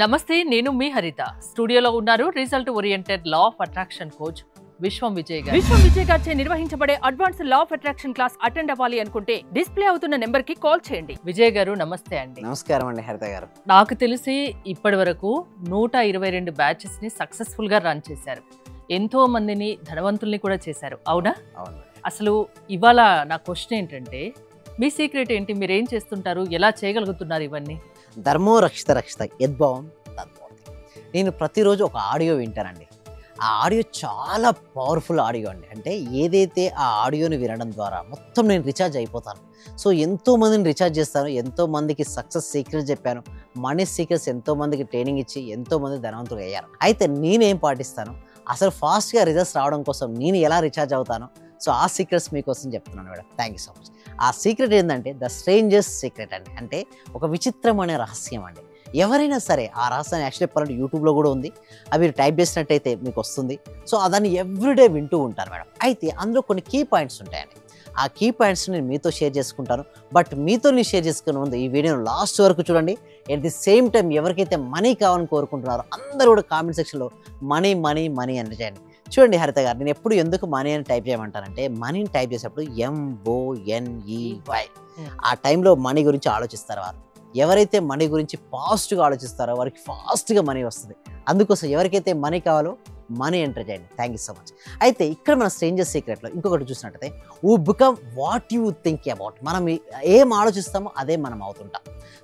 నమస్తే, నేను మీ హరిత. స్టూడియోలో ఉన్నారు result oriented law of attraction coach విశ్వం విజయ్ గారు. విశ్వం విజయ్ గారిచే నిర్వహించబడే advance law of attraction class attend అవ్వాలి అనుకుంటే డిస్ప్లే అవుతున్న నెంబర్ కి కాల్ చేయండి. విజయ్ గారు నమస్తే అండి. నమస్కారం అండి హరిత గారు. నాకు తెలిసి ఇప్పటి వరకు 122 బ్యాచెస్ ని సక్సెస్ఫుల్ గా రన్ చేశారు. ఎంతో మందిని ధనవంతుల్ని కూడా చేశారు, అవునా? అవును. అసలు ఇవాళ నా క్వశ్చన్ ఏంటంటే, మీ సీక్రెట్ ఏంటి? మీరు ఏం చేస్తుంటారు? ఎలా చేయగలుగుతున్నారు ఇవన్నీ? ధర్మో రక్షిత రక్షిత యద్భావం తద్భవతి. నేను ప్రతిరోజు ఒక ఆడియో వింటానండి. ఆ ఆడియో చాలా పవర్ఫుల్ ఆడియో అండి. అంటే ఏదైతే ఆ ఆడియోని వినడం ద్వారా మొత్తం నేను రీఛార్జ్ అయిపోతాను. సో ఎంతోమందిని రీఛార్జ్ చేస్తాను, ఎంతోమందికి సక్సెస్ సీక్రెట్స్ చెప్పాను, మనీ సీక్రెట్స్ ఎంతోమందికి ట్రైనింగ్ ఇచ్చి ఎంతోమంది ధనవంతులు అయ్యారు. అయితే నేనేం పాటిస్తాను, అసలు ఫాస్ట్గా రిజల్ట్స్ రావడం కోసం నేను ఎలా రీఛార్జ్ అవుతాను, సో ఆ సీక్రెట్స్ మీకోసం చెప్తున్నాను madam. Thank you so much. ఆ సీక్రెట్ ఏంటంటే ద స్ట్రేంజర్స్ సీక్రెట్ అండి. అంటే ఒక విచిత్రమైన రహస్యం అండి. ఎవరైనా సరే ఆ రహస్యాన్ని యాక్చువల్లీ చెప్పాలంటే యూట్యూబ్లో కూడా ఉంది, అవి మీరు టైప్ చేసినట్టయితే మీకు వస్తుంది. సో దాన్ని ఎవ్రీడే వింటూ ఉంటారు మేడం. అయితే అందులో కొన్ని కీ పాయింట్స్ ఉంటాయండి. ఆ కీ పాయింట్స్ నేను మీతో షేర్ చేసుకుంటాను. బట్ మీతో నేను షేర్ చేసుకునే ముందు ఈ వీడియోను లాస్ట్ వరకు చూడండి. ఎట్ ది సేమ్ టైం ఎవరికైతే మనీ కావాలని కోరుకుంటున్నారో అందరూ కూడా కామెంట్ సెక్షన్లో మనీ మనీ మనీ అని చేయండి. చూడండి హరిత గారు, నేను ఎప్పుడు ఎందుకు మనీ అని టైప్ చేయమంటానంటే, మనీని టైప్ చేసేటప్పుడు MONEY ఆ టైంలో మనీ గురించి ఆలోచిస్తారు వారు. ఎవరైతే మనీ గురించి పాజిటివ్గా ఆలోచిస్తారో వారికి ఫాస్ట్గా మనీ వస్తుంది. అందుకోసం ఎవరికైతే మనీ కావాలో మనీ ఎంటర్ చేయండి. Thank you so much. అయితే ఇక్కడ మన స్ట్రేంజర్ సీక్రెట్లో ఇంకొకటి చూసినట్టయితే, who become what you think about. మనం ఏం ఆలోచిస్తామో అదే మనం అవుతుంటాం.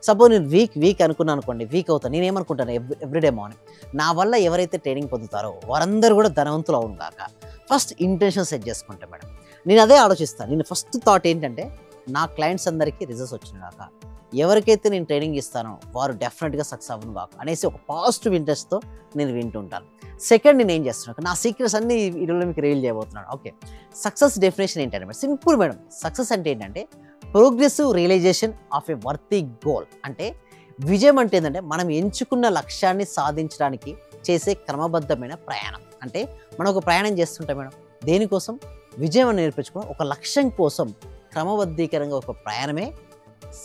సపోజ్ నేను వీక్ అనుకున్నాను అనుకోండి, వీక్ అవుతాను. నేనేమనుకుంటాను ఎవ్రీడే మార్నింగ్, నా వల్ల ఎవరైతే ట్రైనింగ్ పొందుతారో వారందరూ కూడా ధనవంతులు అవును కాక ఫస్ట్ ఇంటెన్షన్ సెట్ చేసుకుంటాను మేడం. నేను అదే ఆలోచిస్తాను. నేను ఫస్ట్ థాట్ ఏంటంటే, నా క్లయింట్స్ అందరికీ రిజల్ట్స్ వచ్చిన కాక, ఎవరికైతే నేను ట్రైనింగ్ ఇస్తానో వారు డెఫినెట్గా సక్సెస్ అవ్వను కాక అనేసి ఒక పాజిటివ్ ఇంట్రెస్ట్తో నేను వింటుంటాను. సెకండ్, నేను ఏం చేస్తున్నాను, నా సీక్రెట్స్ అన్ని వీడియోలో మీకు రివీల్ చేయబోతున్నాను. ఓకే, సక్సెస్ డెఫినేషన్ ఏంటంటే మేడం, సింపుల్ మేడం. సక్సెస్ అంటే ఏంటంటే progressive realization of a worthy goal. అంటే విజయం అంటే ఏంటంటే మనం ఎంచుకున్న లక్ష్యాన్ని సాధించడానికి చేసే క్రమబద్ధమైన ప్రయాణం. అంటే మనం ఒక ప్రయాణం చేస్తుంటాం మేడం, దేనికోసం? విజయం అని నేర్పించుకుని ఒక లక్ష్యం కోసం క్రమబద్ధీకరంగా ఒక ప్రయాణమే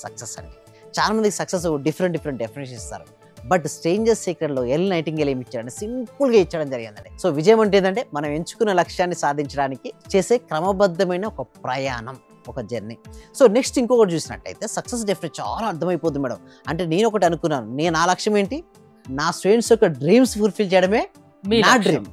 సక్సెస్ అండి. చాలామందికి సక్సెస్ డిఫరెంట్ డెఫినేషన్ ఇస్తారు. బట్ స్ట్రేంజర్ సీక్రెట్లో ఎల్ నైటింగేల్ ఏమి ఇచ్చాడంటే సింపుల్గా ఇచ్చడం జరిగిందండి. సో విజయం అంటే ఏంటంటే మనం ఎంచుకున్న లక్ష్యాన్ని సాధించడానికి చేసే క్రమబద్ధమైన ఒక ప్రయాణం, ఒక జర్నీ. సో నెక్స్ట్ ఇంకొకటి చూసినట్టయితే సక్సెస్ డెఫినెట్ చాలా అర్థమైపోతుంది మేడం. అంటే నేను ఒకటి అనుకున్నాను, నా లక్ష్యం ఏంటి, నా స్టూడెంట్స్ యొక్క డ్రీమ్స్ ఫుల్ఫిల్ చేయడమే నా డ్రీమ్.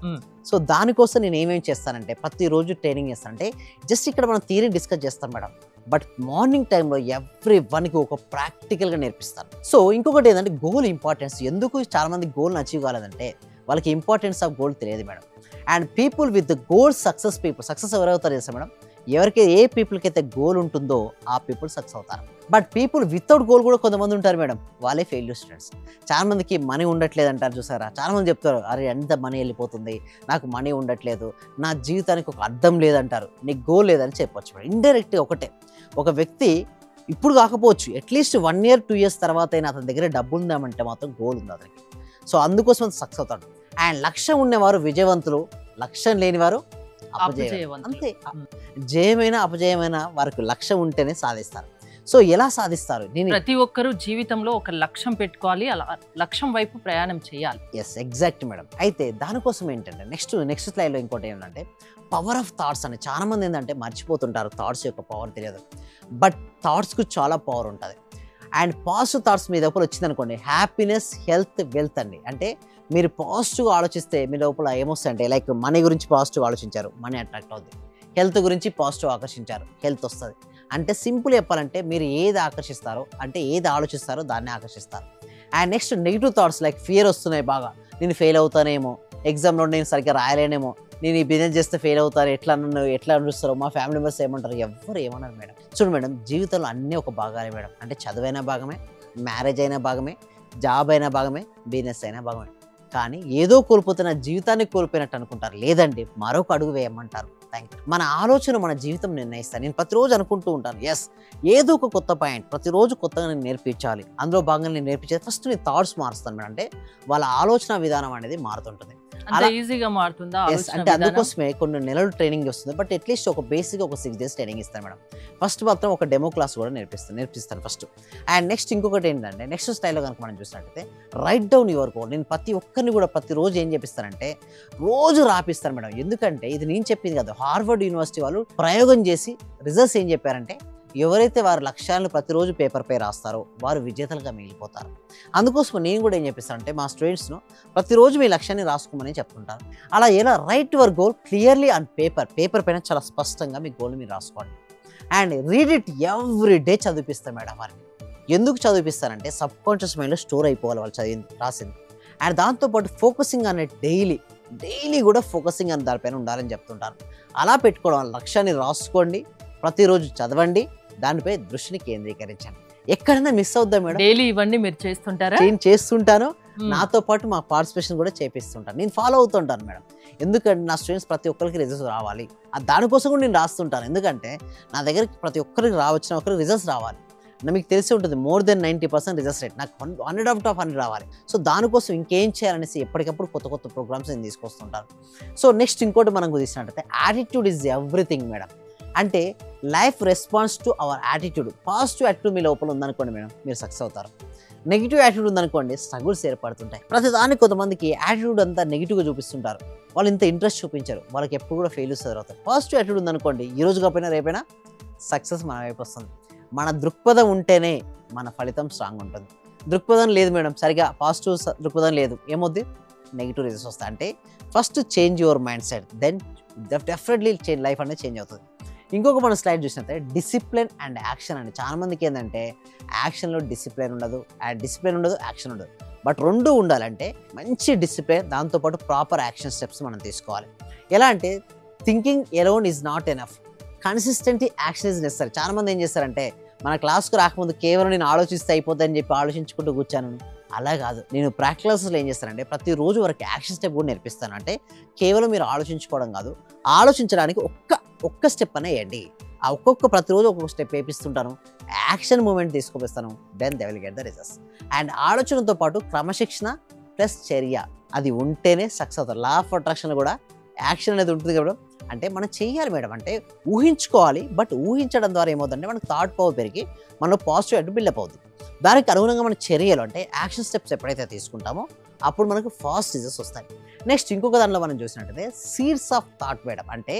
సో దానికోసం నేను ఏమేమి చేస్తానంటే, ప్రతిరోజు ట్రైనింగ్ చేస్తానంటే, జస్ట్ ఇక్కడ మనం థియరీ డిస్కస్ చేస్తాం మేడం, బట్ మార్నింగ్ టైంలో ఎవ్రీ వన్కి ఒక ప్రాక్టికల్గా నేర్పిస్తాను. సో ఇంకొకటి ఏంటంటే గోల్ ఇంపార్టెన్స్. ఎందుకు చాలామంది గోల్ని అచీవ్ కాలేదంటే వాళ్ళకి ఇంపార్టెన్స్ ఆఫ్ గోల్ తెలియదు madam. And people with goal success success ఎవరవుతారు చేస్తారు మేడం, ఎవరికి ఏ పీపుల్కి అయితే గోల్ ఉంటుందో ఆ పీపుల్ సక్సెస్ అవుతారు. బట్ పీపుల్ వితౌట్ గోల్ కూడా కొంతమంది ఉంటారు మేడం, వాళ్ళే ఫెయిల్యూర్ స్టూడెంట్స్. చాలామందికి మనీ ఉండట్లేదు అంటారు చూసారా. చాలామంది చెప్తారు, అరే ఎంత మనీ వెళ్ళిపోతుంది, నాకు మనీ ఉండట్లేదు, నా జీవితానికి ఒక అర్థం లేదంటారు. నీకు గోల్ లేదని చెప్పొచ్చు మేడం. ఇండైరెక్ట్గా ఒకటే, ఒక వ్యక్తి ఇప్పుడు కాకపోవచ్చు అట్లీస్ట్ 1 year 2 years తర్వాత అయినా అతని దగ్గర డబ్బు ఉందామంటే మాత్రం గోల్ ఉంది అతనికి. సో అందుకోసం అతను సక్సెస్ అవుతాడు. అండ్ లక్ష్యం ఉన్నవారు విజయవంతులు, లక్ష్యం లేనివారు అపజయవంతులు. అంతే, జయమైన అపజయమైన వారికి లక్ష్యం ఉంటేనే సాధిస్తారు. సో ఎలా సాధిస్తారు? ప్రతి ఒక్కరూ జీవితంలో ఒక లక్ష్యం పెట్టుకోవాలి, అలా లక్ష్యం వైపు ప్రయాణం చేయాలి. Yes, exact madam. అయితే దానికోసం ఏంటంటే నెక్స్ట్ స్లైడ్లో ఇంకోటి ఏంటంటే పవర్ ఆఫ్ థాట్స్ అని. చాలా మంది ఏంటంటే మర్చిపోతుంటారు, థాట్స్ యొక్క పవర్ తెలియదు. బట్ థాట్స్కు చాలా పవర్ ఉంటుంది. అండ్ పాజిటివ్ థాట్స్ మీ లోపల వచ్చిందనుకోండి, హ్యాపీనెస్, హెల్త్, వెల్త్ అండి. అంటే మీరు పాజిటివ్గా ఆలోచిస్తే మీ లోపల ఏమొస్తాయంటే, లైక్ మనీ గురించి పాజిటివ్ ఆలోచించారు, మనీ అట్రాక్ట్ అవుతుంది. హెల్త్ గురించి పాజిటివ్ ఆకర్షించారు, హెల్త్ వస్తుంది. అంటే సింపుల్ చెప్పాలంటే మీరు ఏది ఆకర్షిస్తారో, అంటే ఏది ఆలోచిస్తారో దాన్ని ఆకర్షిస్తారు. And next negative thoughts like fear వస్తున్నాయి బాగా, నేను ఫెయిల్ అవుతానేమో, ఎగ్జామ్లో నేను సరిగ్గా రాయలేనేమో, నేను ఈ బిజినెస్ చేస్తే ఫెయిల్ అవుతారు, ఎట్లా చూస్తారో, మా ఫ్యామిలీ మెంబర్స్ ఏమంటారు, ఎవ్వరు ఏమన్నారు మేడం. చూడు మేడం, జీవితంలో అన్నీ ఒక భాగాలే మేడం. అంటే చదువైనా భాగమే, మ్యారేజ్ అయినా భాగమే, జాబ్ అయినా భాగమే, బిజినెస్ అయినా భాగమే. కానీ ఏదో కోల్పోతున్న జీవితాన్ని కోల్పోయినట్టు అనుకుంటారు. లేదండి, మరొక అడుగు వేయమంటారు. మన ఆలోచన మన జీవితం నిర్ణయిస్తాను. నేను ప్రతిరోజు అనుకుంటూ ఉంటాను, ఎస్ ఏదో ఒక కొత్త పాయింట్ ప్రతిరోజు కొత్తగా నేను నేర్పించాలి. అందులో భాగంగా నేను నేర్పించేది ఫస్ట్ నేను థాట్స్ మారుస్తాను మేడం. అంటే వాళ్ళ ఆలోచన విధానం అనేది మారుతుంటుంది. అంత అలా ఈజీగా మారుతుందా ఎస్ ఆలోచన అంటే విధానం? అందుకోసమే కొన్ని నెలలు ట్రైనింగ్ వస్తుంది. బట్ అట్లీస్ట్ ఒక బేసిక్ ఒక 6 డేస్ ట్రైనింగ్ ఇస్తాను మేడం. ఫస్ట్ మాత్రం ఒక డెమో క్లాస్ కూడా నేర్పిస్తాను ఫస్ట్. అండ్ నెక్స్ట్ ఇంకొకటి ఏంటంటే నెక్స్ట్ స్టైల్‌లో గనుక మనం చూసినట్టయితే రైట్ డౌన్ యువర్ గోల్. నేను ప్రతి ఒక్కరిని కూడా ప్రతిరోజు ఏం చేపిస్తానంటే రోజు రాపిస్తాను మేడం. ఎందుకంటే ఇది నేను చెప్పింది కాదు. హార్వర్డ్ యూనివర్సిటీ వాళ్ళు ప్రయోగం చేసి రిజల్ట్స్ ఏం చెప్పారంటే ఎవరైతే వారి లక్ష్యాలను ప్రతిరోజు పేపర్‌పై రాస్తారో వారు విజేతలుగా మిగిలిపోతారు. అందుకోసం నేను కూడా ఏం చెప్పిస్తానంటే మా స్టూడెంట్స్‌ను ప్రతిరోజు మీ లక్ష్యాన్ని రాసుకోమని చెప్తుంటాను. అలా ఎలా write your goal clearly on paper పైన చాలా స్పష్టంగా మీ గోల్‌ని మీరు రాసుకోండి. And read it every day చదివిపిస్తాను మేడం వారిని. ఎందుకు చదివిపిస్తానంటే సబ్‌కాన్షియస్ మైండ్‌లో స్టోర్ అయిపోవాలి వాళ్ళు చదివింది రాసింది. అండ్ దాంతోపాటు ఫోకసింగ్ అనే డైలీ కూడా ఫోకసింగ్ అనే దానిపైన ఉండాలని చెప్తుంటాను. అలా పెట్టుకోవడం వల్ల లక్ష్యాన్ని రాసుకోండి, ప్రతిరోజు చదవండి, దానిపై దృష్టిని కేంద్రీకరించండి. ఎక్కడైనా మిస్ అవుద్దా మేడం? డైలీ ఇవన్నీ మీరు చేస్తుంటారా? నేను చేస్తుంటాను. మ్మ్. నాతో పాటు మా పార్టిసిపేషన్ కూడా చేపిస్తుంటాను. నేను ఫాలో అవుతుంటాను మేడం. ఎందుకంటే నా స్టూడెంట్స్ ప్రతి ఒక్కరికి రిజల్ట్స్ రావాలి. దానికోసం కూడా నేను రాస్తుంటాను. ఎందుకంటే నా దగ్గరికి ప్రతి ఒక్కరికి ఒక్కరికి రిజల్ట్స్ రావాలి. మీకు తెలిసి ఉంటుంది మోర్ దెన్ 90% రిజల్ట్స్ రేట్ నాకు 100 అవుట్ ఆఫ్ 100 రావాలి. సో దానికోసం ఇంకేం చేయాలనేసి ఎప్పటికప్పుడు కొత్త ప్రోగ్రామ్స్ నేను తీసుకొస్తుంటాను. సో నెక్స్ట్ ఇంకోటి మనం తీసినట్టయితే యాటిట్యూడ్ ఈజ్ ఎవ్రీథింగ్ మేడం. అంటే life response to our attitude. Positive attitude మీ లోపల ఉందనుకోండి మేడం మీరు సక్సెస్ అవుతారు. నెగిటివ్ యాటిట్యూడ్ ఉందనుకోండి స్ట్రగుల్స్ ఏర్పడుతుంటాయి. ప్రతిదానికి కొంతమందికి యాటిట్యూడ్ అంతా నెగిటివ్గా చూపిస్తుంటారు. వాళ్ళు ఇంత ఇంట్రెస్ట్ చూపించారు, వాళ్ళకి ఎప్పుడు కూడా ఫెయిల్యూర్స్ ఎదురవుతారు. పాజిటివ్ యాటిట్యూడ్ ఉందనుకోండి ఈ రోజు కాకపోయినా రేపైనా సక్సెస్ మన వైపు వస్తుంది. మన దృక్పథం ఉంటేనే మన ఫలితం స్ట్రాంగ్ ఉంటుంది. దృక్పథం లేదు మేడం, సరిగా పాజిటివ్ దృక్పథం లేదు, ఏమవుద్ది నెగిటివ్ రిజల్ట్స్ వస్తాయి. అంటే first change your mindset, then definitely life అనేది చేంజ్ అవుతుంది. ఇంకొక మనం స్లైడ్ చూసినట్టే డిసిప్లిన్ అండ్ యాక్షన్ అండి. చాలా మందికి ఏంటంటే యాక్షన్లో డిసిప్లిన్ ఉండదు, డిసిప్లిన్ ఉండదు, యాక్షన్ ఉండదు. బట్ రెండు ఉండాలంటే మంచి డిసిప్లిన్, దాంతోపాటు ప్రాపర్ యాక్షన్ స్టెప్స్ మనం తీసుకోవాలి. ఎలా అంటే thinking alone is not enough, consistent action is necessary. చాలా మంది ఏం చేస్తారంటే మన క్లాస్కు రాకముందు కేవలం నేను ఆలోచిస్తే అయిపోతుందని చెప్పి ఆలోచించుకుంటూ కూర్చాను. అలా కాదు, నేను ప్రాక్టికల్స్లో ఏం చేస్తానంటే ప్రతిరోజు వరకు యాక్షన్ స్టెప్ కూడా నేర్పిస్తాను. అంటే కేవలం మీరు ఆలోచించుకోవడం కాదు, ఆలోచించడానికి ఒక్క స్టెప్ అనే వేయండి. ఆ ప్రతిరోజు ఒక్కొక్క స్టెప్ వేపిస్తుంటాను, యాక్షన్ మూమెంట్ తీసుకొపిస్తాను. Then they will get the results. అండ్ ఆలోచనతో పాటు క్రమశిక్షణ ప్లస్ చర్య అది ఉంటేనే సక్సెస్ అవుతారు. లా ఆఫ్ అట్రాక్షన్ కూడా యాక్షన్ అనేది ఉంటుంది కదా. అంటే మనం చేయాలి మేడం, అంటే ఊహించుకోవాలి. బట్ ఊహించడం ద్వారా ఏమవుతుందంటే మనకు థాట్ పవర్ పెరిగి మనలో పాజిటివ్ అటు బిల్డప్ అవుతుంది. దానికి అనుగుణంగా మన చర్యలు అంటే యాక్షన్ స్టెప్స్ ఎప్పుడైతే తీసుకుంటామో అప్పుడు మనకు ఫాస్ట్ రిజల్ట్స్ వస్తాయి. నెక్స్ట్ ఇంకొక దాంట్లో మనం చూసినట్టయితే సీడ్స్ ఆఫ్ థాట్ మేడం. అంటే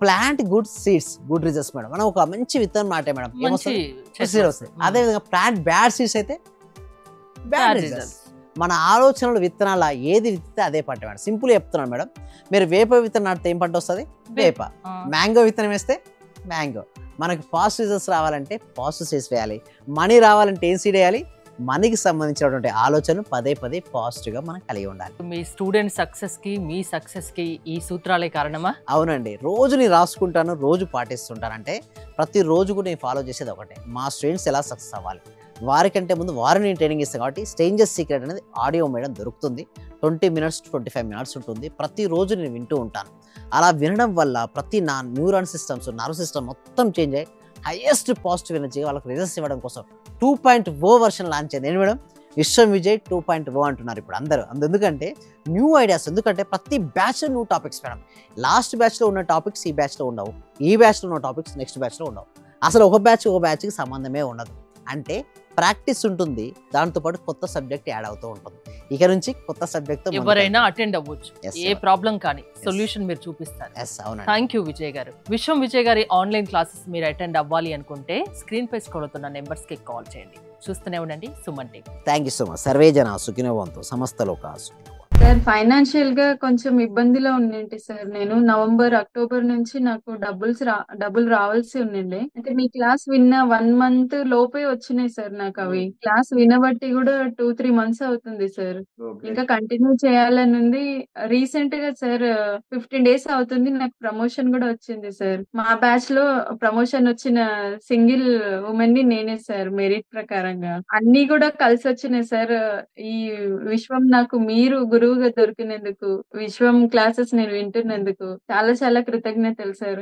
plant good seeds good results madam. మనం ఒక మంచి విత్తనం నాటే మేడం ఏమొస్తుంది, సీడ్ వస్తుంది. అదేవిధంగా ప్లాంట్ బ్యాడ్ సీడ్స్ అయితే బ్యాడ్ రిజల్ట్స్. మన ఆలోచనలు విత్తనాల ఏది విత్తితే అదే పంట మేడం. సింపుల్ చెప్తున్నాను మేడం. మీరు వేప విత్తనం నాటితే ఏం పంట వస్తుంది? వేప. మ్యాంగో విత్తనం వేస్తే మ్యాంగో. మనకి పాజిటివ్ రిజల్ట్స్ రావాలంటే పాజిటివ్ సీడ్స్ వేయాలి. మనీ రావాలంటే ఏం సీడ్ వేయాలి? మనీకి సంబంధించినటువంటి ఆలోచనలు పదే పాజిటివ్గా మనం కలిగి ఉండాలి. మీ స్టూడెంట్ సక్సెస్కి మీ సక్సెస్కి ఈ సూత్రాలే కారణమా? అవునండి. రోజు నేను రాసుకుంటాను, రోజు పాటిస్తుంటాను. అంటే ప్రతిరోజు కూడా నేను ఫాలో చేసేది ఒకటే, మా స్టూడెంట్స్ ఎలా సక్సెస్ అవ్వాలి. వారికంటే ముందు వారిని నేను ట్రైనింగ్ ఇస్తాను కాబట్టి స్ట్రేంజర్స్ సీక్రెట్ అనేది ఆడియో మేడం దొరుకుతుంది. 20 minutes to 25 minutes ఉంటుంది. ప్రతిరోజు నేను వింటూ ఉంటాను. అలా వినడం వల్ల ప్రతి నా న్యూరాన్ సిస్టమ్స్, నర్వ్ సిస్టమ్ మొత్తం చేంజ్ అయ్యి హైయెస్ట్ పాజిటివ్ ఎనర్జీ వాళ్ళకి రిజల్ట్స్ ఇవ్వడం కోసం 2.0 వర్షన్ లాంచ్ అయింది. నేను మేడం విశ్వం విజయ్ 2.0 అంటున్నారు ఇప్పుడు అందరూ. ఎందుకంటే న్యూ ఐడియాస్, ఎందుకంటే ప్రతి బ్యాచ్లో న్యూ టాపిక్స్ మేడం. లాస్ట్ బ్యాచ్లో ఉన్న టాపిక్స్ ఈ బ్యాచ్లో ఉండవు, ఈ బ్యాచ్లో ఉన్న టాపిక్స్ నెక్స్ట్ బ్యాచ్లో ఉండవు. అసలు ఒక బ్యాచ్కి సంబంధమే ఉండదు. అంటే ప్రాక్టీస్ ఉంటుంది, దాంతోపాటు కొత్త సబ్జెక్ట్ యాడ్ అవుతూ ఉంటుంది. ఇక నుంచి కొత్త సబ్జెక్ట్ ఎవరైనా అటెండ్ అవ్వచ్చు, ఏ ప్రాబ్లం కానీ సొల్యూషన్ మీరు చూపిస్తారు. థ్యాంక్ యూ విజయ్ గారు. విశ్వం విజయ్ గారి ఆన్లైన్ క్లాసెస్ మీరు అటెండ్ అవ్వాలి అనుకుంటే స్క్రీన్ పై స్క్రోల్ అవుతున్న నెంబర్స్ కి కాల్ చేయండి. చూస్తూనే ఉండండి Suman TV. Thank you so much. Survey జన సుఖినో భవంతు, సమస్త లోకా సుఖినో. సార్ ఫైనాన్షియల్ గా కొంచెం ఇబ్బందిలో ఉండింటి సార్. నేను నవంబర్ అక్టోబర్ నుంచి నాకు డబ్బులు రావాల్సి ఉండిండే. అంటే మీ క్లాస్ విన్న 1 month లోపే వచ్చినాయి సార్ నాకు అవి. క్లాస్ వినబట్టి కూడా 2-3 months అవుతుంది సార్. ఇంకా కంటిన్యూ చేయాలని ఉంది. రీసెంట్ గా సార్ 15 days అవుతుంది నాకు ప్రమోషన్ కూడా వచ్చింది సార్. మా బ్యాచ్ లో ప్రమోషన్ వచ్చిన సింగిల్ ఉమెన్ ని నేనే సార్, మెరిట్ ప్రకారంగా. అన్ని కూడా కలిసి వచ్చినాయి సార్. ఈ విశ్వం నాకు మీరు గురువుగా దొరికినందుకు, విశ్వం క్లాసెస్ నేను వింటున్నందుకు చాలా చాలా కృతజ్ఞతలు సార్.